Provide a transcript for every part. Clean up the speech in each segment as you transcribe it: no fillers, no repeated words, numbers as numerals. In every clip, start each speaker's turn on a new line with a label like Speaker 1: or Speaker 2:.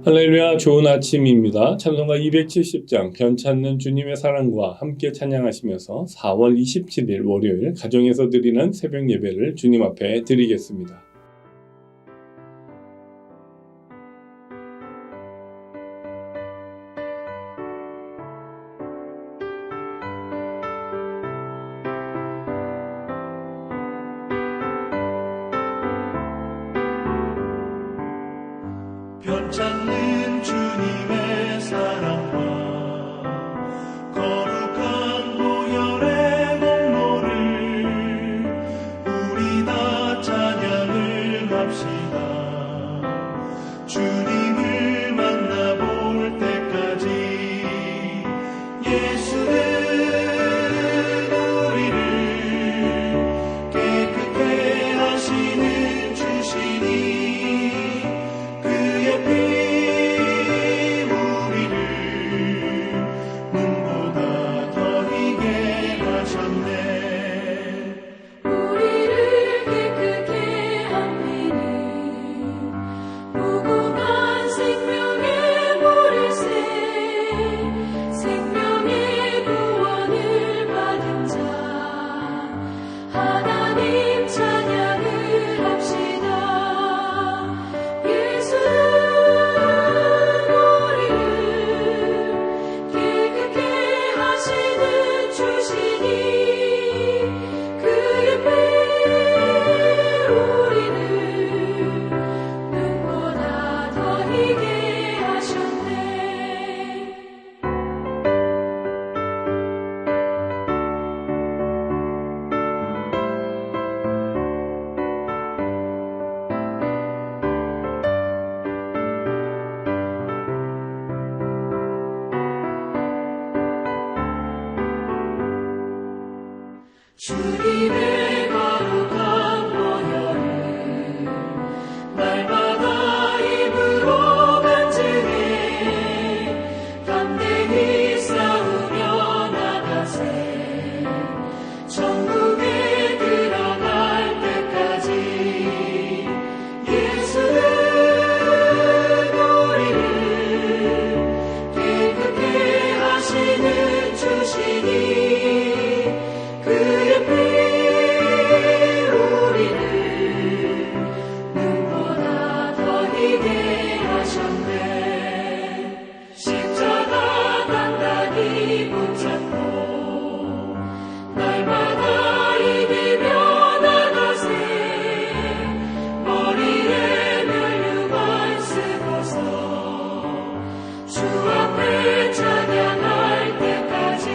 Speaker 1: 할렐루야, 좋은 아침입니다. 찬송가 270장 변찮는 주님의 사랑과 함께 찬양하시면서 4월 27일 월요일 가정에서 드리는 새벽 예배를 주님 앞에 드리겠습니다.
Speaker 2: 변찮는 주님의 사랑과 거룩한 보혈의 공로를 우리 다 찬양을 합시다. 주님을 만나볼 때까지 예수는 우리를 깨끗게 하시는 주시니 주님의 거룩한 보혈을 날마다 입으로 간증해 담대히 싸우며 나가세 천국에 들어갈 때까지 예수는 우리를 깨끗게 하시는 주시니 그의 피 우리를 눈보다 더 희게 하셨네. 십자가 단단히 붙잡고 날마다 이기며 나가세 머리에 면류관 쓰고서 주 앞에 찬양할 때까지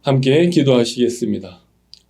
Speaker 1: 함께 기도하시겠습니다.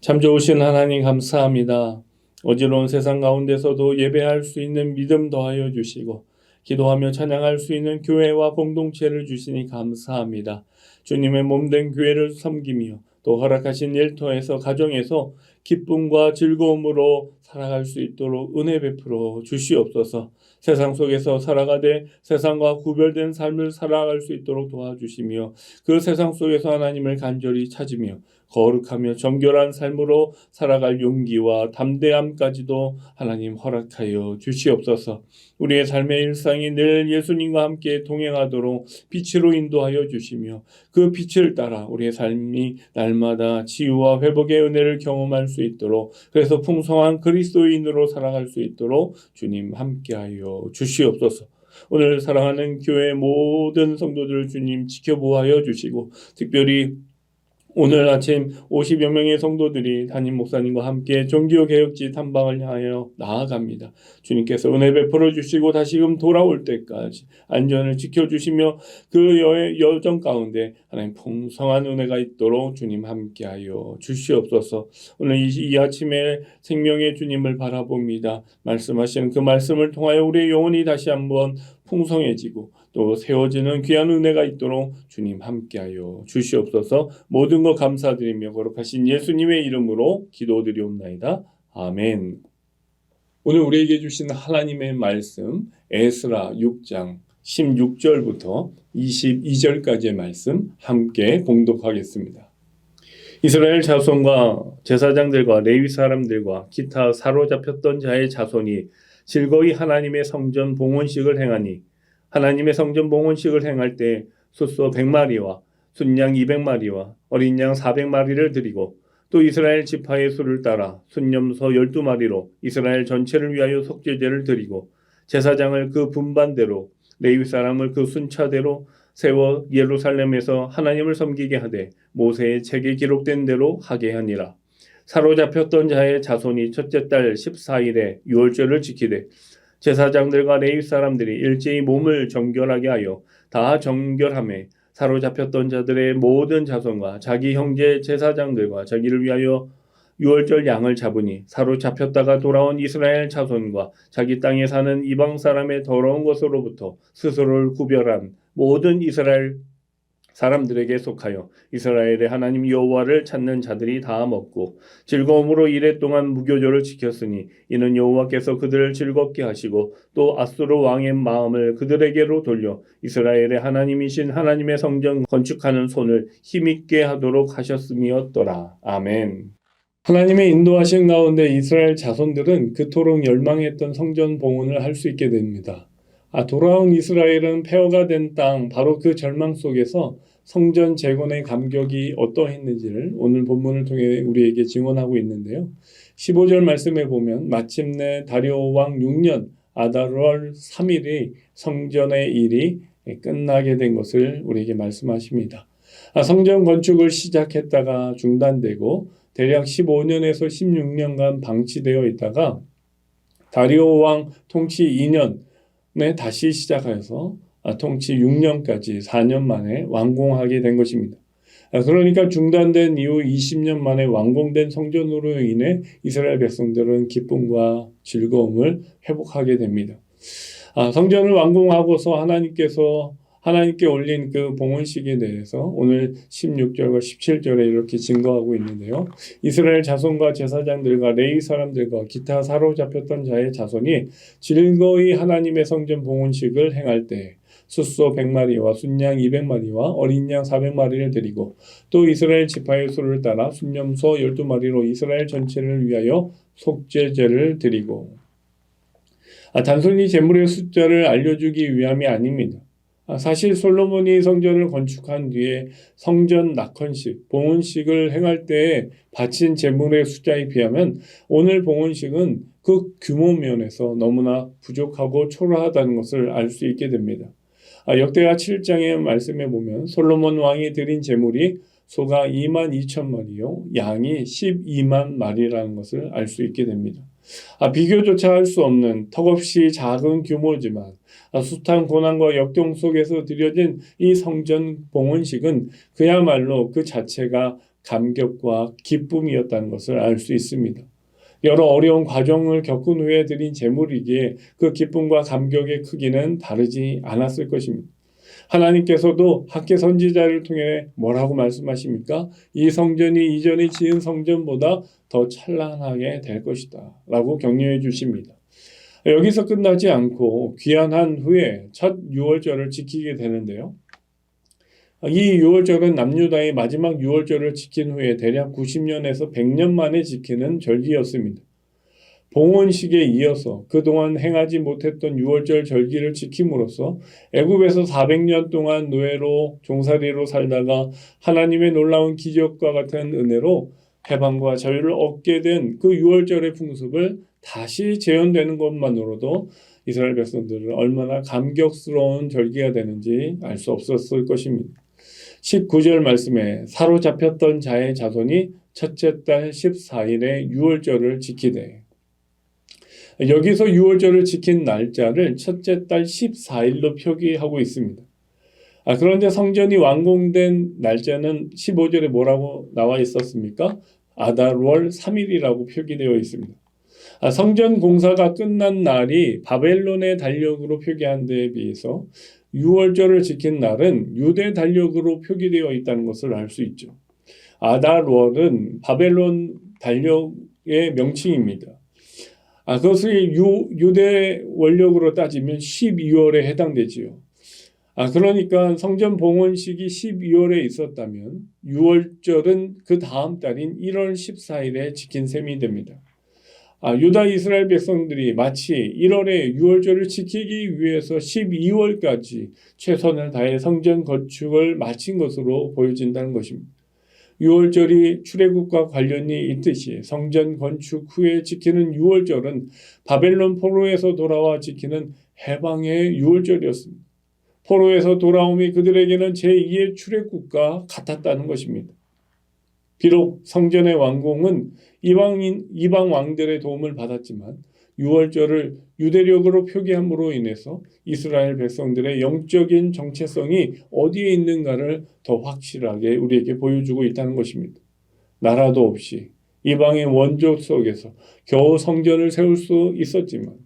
Speaker 1: 참 좋으신 하나님 감사합니다. 어지러운 세상 가운데서도 예배할 수 있는 믿음 더하여 주시고 기도하며 찬양할 수 있는 교회와 공동체를 주시니 감사합니다. 주님의 몸된 교회를 섬기며 또 허락하신 일터에서 가정에서 기쁨과 즐거움으로 살아갈 수 있도록 은혜 베풀어 주시옵소서. 세상 속에서 살아가되 세상과 구별된 삶을 살아갈 수 있도록 도와주시며 그 세상 속에서 하나님을 간절히 찾으며 거룩하며 정결한 삶으로 살아갈 용기와 담대함까지도 하나님 허락하여 주시옵소서. 우리의 삶의 일상이 늘 예수님과 함께 동행하도록 빛으로 인도하여 주시며 그 빛을 따라 우리의 삶이 날마다 치유와 회복의 은혜를 경험할 수 있도록 그래서 풍성한 그리스도인으로 살아갈 수 있도록 주님 함께하여 주시옵소서. 오늘 사랑하는 교회 모든 성도들 주님 지켜보아여 주시고 특별히 오늘 아침 50여 명의 성도들이 담임 목사님과 함께 종교개혁지 탐방을 향하여 나아갑니다. 주님께서 은혜 베풀어 주시고 다시금 돌아올 때까지 안전을 지켜주시며 그 여정 가운데 하나님 풍성한 은혜가 있도록 주님 함께하여 주시옵소서. 오늘 이 아침에 생명의 주님을 바라봅니다. 말씀하시는 그 말씀을 통하여 우리의 영혼이 다시 한번 풍성해지고 또 세워지는 귀한 은혜가 있도록 주님 함께하여 주시옵소서. 모든 것 감사드리며 거룩하신 예수님의 이름으로 기도드리옵나이다. 아멘. 오늘 우리에게 주신 하나님의 말씀 에스라 6장 16절부터 22절까지의 말씀 함께 봉독하겠습니다. 이스라엘 자손과 제사장들과 레위 사람들과 기타 사로잡혔던 자의 자손이 즐거이 하나님의 성전 봉헌식을 행하니 하나님의 성전 봉헌식을 행할 때 숫소 100마리와 순양 200마리와 어린 양 400마리를 드리고 또 이스라엘 지파의 수를 따라 순염소 12마리로 이스라엘 전체를 위하여 속죄제를 드리고 제사장을 그 분반대로 레위 사람을 그 순차대로 세워 예루살렘에서 하나님을 섬기게 하되 모세의 책에 기록된 대로 하게 하니라. 사로잡혔던 자의 자손이 첫째 달 14일에 유월절을 지키되 제사장들과 레위 사람들이 일제히 몸을 정결하게 하여 다 정결하며 사로잡혔던 자들의 모든 자손과 자기 형제 제사장들과 자기를 위하여 유월절 양을 잡으니 사로잡혔다가 돌아온 이스라엘 자손과 자기 땅에 사는 이방 사람의 더러운 것으로부터 스스로를 구별한 모든 이스라엘 사람들에게 속하여 이스라엘의 하나님 여호와를 찾는 자들이 다 먹고 즐거움으로 이레 동안 무교절을 지켰으니 이는 여호와께서 그들을 즐겁게 하시고 또 아수르 왕의 마음을 그들에게로 돌려 이스라엘의 하나님이신 하나님의 성전 건축하는 손을 힘있게 하도록 하셨음이었더라. 아멘. 하나님의 인도하신 가운데 이스라엘 자손들은 그토록 열망했던 성전 봉헌을 할 수 있게 됩니다. 돌아온 이스라엘은 폐허가 된 땅 바로 그 절망 속에서 성전 재건의 감격이 어떠했는지를 오늘 본문을 통해 우리에게 증언하고 있는데요. 15절 말씀에 보면 마침내 다리오 왕 6년 아달월 3일이 성전의 일이 끝나게 된 것을 우리에게 말씀하십니다. 성전 건축을 시작했다가 중단되고 대략 15년에서 16년간 방치되어 있다가 다리오 왕 통치 2년에 다시 시작하여서 통치 6년까지 4년 만에 완공하게 된 것입니다. 그러니까 중단된 이후 20년 만에 완공된 성전으로 인해 이스라엘 백성들은 기쁨과 즐거움을 회복하게 됩니다. 성전을 완공하고서 하나님께 올린 그 봉헌식에 대해서 오늘 16절과 17절에 이렇게 증거하고 있는데요. 이스라엘 자손과 제사장들과 레위 사람들과 기타 사로잡혔던 자의 자손이 즐거이 하나님의 성전 봉헌식을 행할 때 숫소 100마리와 순양 200마리와 어린 양 400마리를 드리고 또 이스라엘 지파의 수를 따라 순염소 12마리로 이스라엘 전체를 위하여 속죄제를 드리고 단순히 제물의 숫자를 알려주기 위함이 아닙니다. 사실 솔로몬이 성전을 건축한 뒤에 성전 낙헌식, 봉헌식을 행할 때 바친 제물의 숫자에 비하면 오늘 봉헌식은 그 규모 면에서 너무나 부족하고 초라하다는 것을 알 수 있게 됩니다. 역대하 7장의 말씀에 보면 솔로몬 왕이 드린 제물이 소가 22,000마리요 양이 12만 마리라는 것을 알 수 있게 됩니다. 비교조차 할 수 없는 턱없이 작은 규모지만 숱한 고난과 역경 속에서 드려진 이 성전 봉헌식은 그야말로 그 자체가 감격과 기쁨이었다는 것을 알 수 있습니다. 여러 어려운 과정을 겪은 후에 드린 제물이기에 그 기쁨과 감격의 크기는 다르지 않았을 것입니다. 하나님께서도 학개 선지자를 통해 뭐라고 말씀하십니까? 이 성전이 이전에 지은 성전보다 더 찬란하게 될 것이다 라고 격려해 주십니다. 여기서 끝나지 않고 귀환한 후에 첫 유월절을 지키게 되는데요. 이 유월절은 남유다의 마지막 유월절을 지킨 후에 대략 90년에서 100년 만에 지키는 절기였습니다. 봉헌식에 이어서 그동안 행하지 못했던 유월절 절기를 지킴으로써 애굽에서 400년 동안 노예로 종살이로 살다가 하나님의 놀라운 기적과 같은 은혜로 해방과 자유를 얻게 된 그 유월절의 풍습을 다시 재현되는 것만으로도 이스라엘 백성들은 얼마나 감격스러운 절기가 되는지 알 수 없었을 것입니다. 19절 말씀에 사로잡혔던 자의 자손이 첫째 달 14일에 유월절을 지키되, 여기서 유월절을 지킨 날짜를 첫째 달 14일로 표기하고 있습니다. 그런데 성전이 완공된 날짜는 15절에 뭐라고 나와 있었습니까? 아달월 3일이라고 표기되어 있습니다. 성전 공사가 끝난 날이 바벨론의 달력으로 표기한 데에 비해서 유월절을 지킨 날은 유대 달력으로 표기되어 있다는 것을 알 수 있죠. 아달월은 바벨론 달력의 명칭입니다. 그것이 유대 원력으로 따지면 12월에 해당되지요. 그러니까 성전 봉헌식이 12월에 있었다면 유월절은 그 다음 달인 1월 14일에 지킨 셈이 됩니다. 유다 이스라엘 백성들이 마치 1월에 유월절을 지키기 위해서 12월까지 최선을 다해 성전 건축을 마친 것으로 보여진다는 것입니다. 유월절이 출애굽과 관련이 있듯이 성전 건축 후에 지키는 유월절은 바벨론 포로에서 돌아와 지키는 해방의 유월절이었습니다. 포로에서 돌아옴이 그들에게는 제2의 출애굽과 같았다는 것입니다. 비록 성전의 완공은 이방 왕들의 도움을 받았지만 유월절을 유대력으로 표기함으로 인해서 이스라엘 백성들의 영적인 정체성이 어디에 있는가를 더 확실하게 우리에게 보여주고 있다는 것입니다. 나라도 없이 이방의 원조 속에서 겨우 성전을 세울 수 있었지만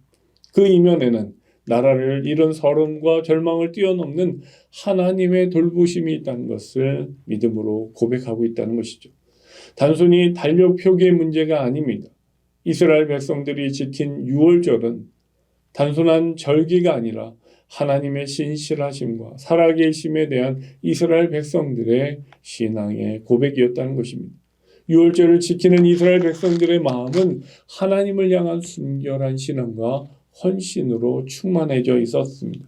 Speaker 1: 그 이면에는 나라를 잃은 서름과 절망을 뛰어넘는 하나님의 돌보심이 있다는 것을 믿음으로 고백하고 있다는 것이죠. 단순히 달력 표기의 문제가 아닙니다. 이스라엘 백성들이 지킨 유월절은 단순한 절기가 아니라 하나님의 신실하심과 살아계심에 대한 이스라엘 백성들의 신앙의 고백이었다는 것입니다. 유월절을 지키는 이스라엘 백성들의 마음은 하나님을 향한 순결한 신앙과 헌신으로 충만해져 있었습니다.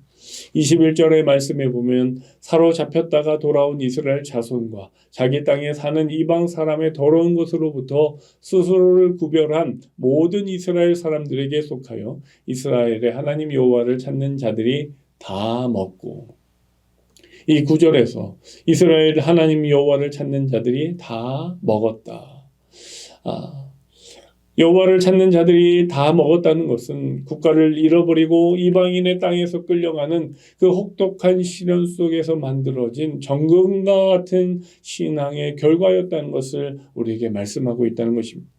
Speaker 1: 21절의 말씀에 보면 사로잡혔다가 돌아온 이스라엘 자손과 자기 땅에 사는 이방 사람의 더러운 것으로부터 스스로를 구별한 모든 이스라엘 사람들에게 속하여 이스라엘의 하나님 여호와를 찾는 자들이 다 먹고, 이 구절에서 이스라엘 하나님 여호와를 찾는 자들이 다 먹었다. 여호와를 찾는 자들이 다 먹었다는 것은 국가를 잃어버리고 이방인의 땅에서 끌려가는 그 혹독한 시련 속에서 만들어진 정금과 같은 신앙의 결과였다는 것을 우리에게 말씀하고 있다는 것입니다.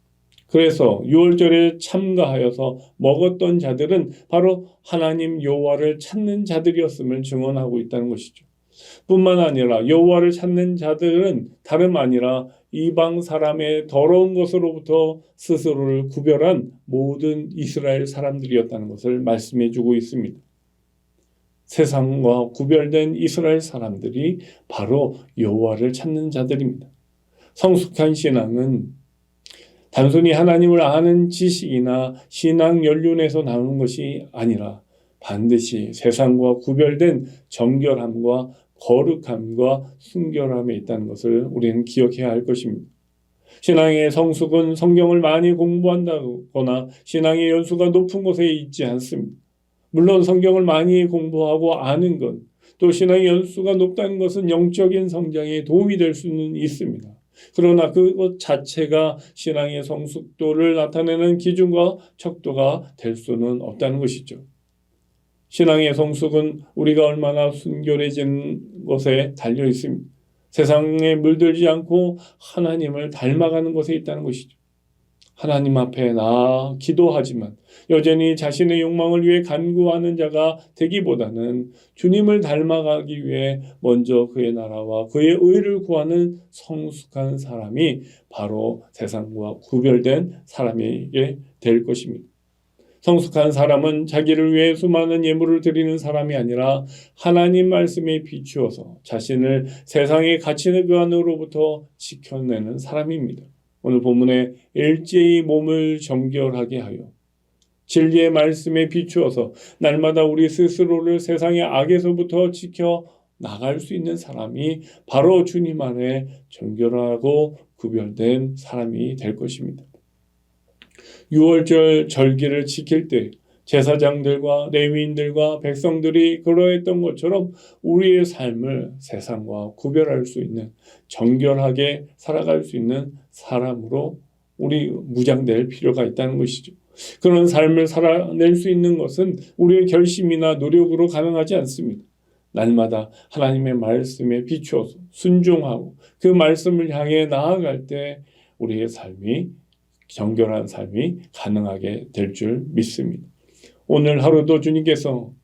Speaker 1: 그래서 유월절에 참가하여서 먹었던 자들은 바로 하나님 여호와를 찾는 자들이었음을 증언하고 있다는 것이죠. 뿐만 아니라 여호와를 찾는 자들은 다름 아니라 이방 사람의 더러운 것으로부터 스스로를 구별한 모든 이스라엘 사람들이었다는 것을 말씀해 주고 있습니다. 세상과 구별된 이스라엘 사람들이 바로 여호와를 찾는 자들입니다. 성숙한 신앙은 단순히 하나님을 아는 지식이나 신앙 연륜에서 나오는 것이 아니라 반드시 세상과 구별된 정결함과 거룩함과 순결함에 있다는 것을 우리는 기억해야 할 것입니다. 신앙의 성숙은 성경을 많이 공부한다거나 신앙의 연수가 높은 곳에 있지 않습니다. 물론 성경을 많이 공부하고 아는 것, 또 신앙의 연수가 높다는 것은 영적인 성장에 도움이 될 수는 있습니다. 그러나 그것 자체가 신앙의 성숙도를 나타내는 기준과 척도가 될 수는 없다는 것이죠. 신앙의 성숙은 우리가 얼마나 순결해진 것에 달려 있습니다. 세상에 물들지 않고 하나님을 닮아가는 것에 있다는 것이죠. 하나님 앞에 나아 기도하지만 여전히 자신의 욕망을 위해 간구하는 자가 되기보다는 주님을 닮아가기 위해 먼저 그의 나라와 그의 의를 구하는 성숙한 사람이 바로 세상과 구별된 사람에게 될 것입니다. 성숙한 사람은 자기를 위해 수많은 예물을 드리는 사람이 아니라 하나님 말씀에 비추어서 자신을 세상의 가치관으로부터 지켜내는 사람입니다. 오늘 본문에 일제히 몸을 정결하게 하여 진리의 말씀에 비추어서 날마다 우리 스스로를 세상의 악에서부터 지켜 나갈 수 있는 사람이 바로 주님 안에 정결하고 구별된 사람이 될 것입니다. 유월절 절기를 지킬 때 제사장들과 레위인들과 백성들이 그러했던 것처럼 우리의 삶을 세상과 구별할 수 있는, 정결하게 살아갈 수 있는 사람으로 우리 무장될 필요가 있다는 것이죠. 그런 삶을 살아낼 수 있는 것은 우리의 결심이나 노력으로 가능하지 않습니다. 날마다 하나님의 말씀에 비추어서 순종하고 그 말씀을 향해 나아갈 때 우리의 삶이, 정결한 삶이 가능하게 될 줄 믿습니다. 오늘 하루도 주님께서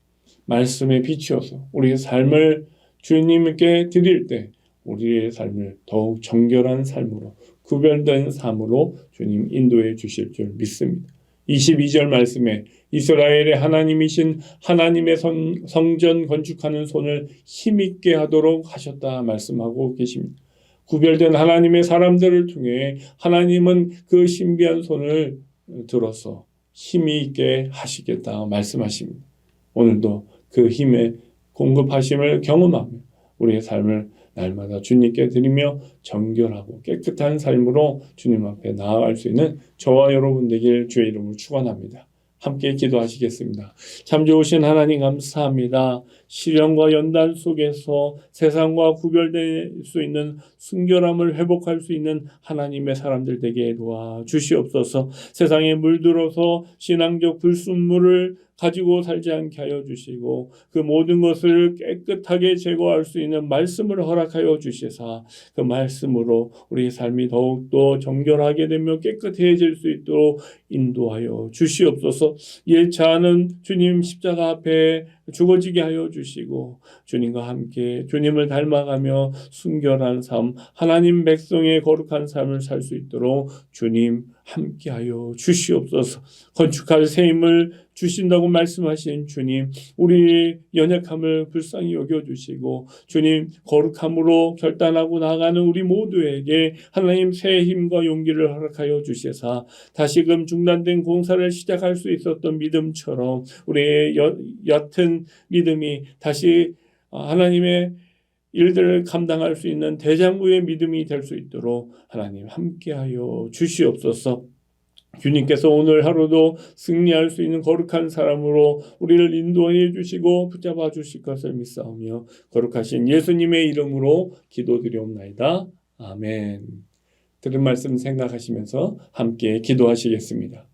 Speaker 1: 말씀에 비추어서 우리의 삶을 주님께 드릴 때 우리의 삶을 더욱 정결한 삶으로, 구별된 삶으로 주님 인도해 주실 줄 믿습니다. 22절 말씀에 이스라엘의 하나님이신 하나님의 성전 건축하는 손을 힘있게 하도록 하셨다 말씀하고 계십니다. 구별된 하나님의 사람들을 통해 하나님은 그 신비한 손을 들어서 힘이 있게 하시겠다 말씀하십니다. 오늘도 그 힘의 공급하심을 경험하며 우리의 삶을 날마다 주님께 드리며 정결하고 깨끗한 삶으로 주님 앞에 나아갈 수 있는 저와 여러분 되길 주의 이름으로 축원합니다. 함께 기도하시겠습니다. 참 좋으신 하나님 감사합니다. 시련과 연단 속에서 세상과 구별될 수 있는 순결함을 회복할 수 있는 하나님의 사람들 되게 도와주시옵소서. 세상에 물들어서 신앙적 불순물을 가지고 살지 않게 하여 주시고 그 모든 것을 깨끗하게 제거할 수 있는 말씀을 허락하여 주시사 그 말씀으로 우리 삶이 더욱더 정결하게 되며 깨끗해질 수 있도록 인도하여 주시옵소서. 예차하는 주님 십자가 앞에 죽어지게 하여 주시고 주님과 함께 주님을 닮아가며 순결한 삶, 하나님 백성의 거룩한 삶을 살 수 있도록 주님 함께하여 주시옵소서. 건축할 새 힘을 주신다고 말씀하신 주님, 우리의 연약함을 불쌍히 여겨주시고 주님 거룩함으로 결단하고 나가는 우리 모두에게 하나님 새 힘과 용기를 허락하여 주시사 다시금 중단된 공사를 시작할 수 있었던 믿음처럼 우리의 옅은 믿음이 다시 하나님의 일들을 감당할 수 있는 대장부의 믿음이 될 수 있도록 하나님 함께하여 주시옵소서. 주님께서 오늘 하루도 승리할 수 있는 거룩한 사람으로 우리를 인도해 주시고 붙잡아 주실 것을 믿사오며 거룩하신 예수님의 이름으로 기도드리옵나이다. 아멘. 들은 말씀 생각하시면서 함께 기도하시겠습니다.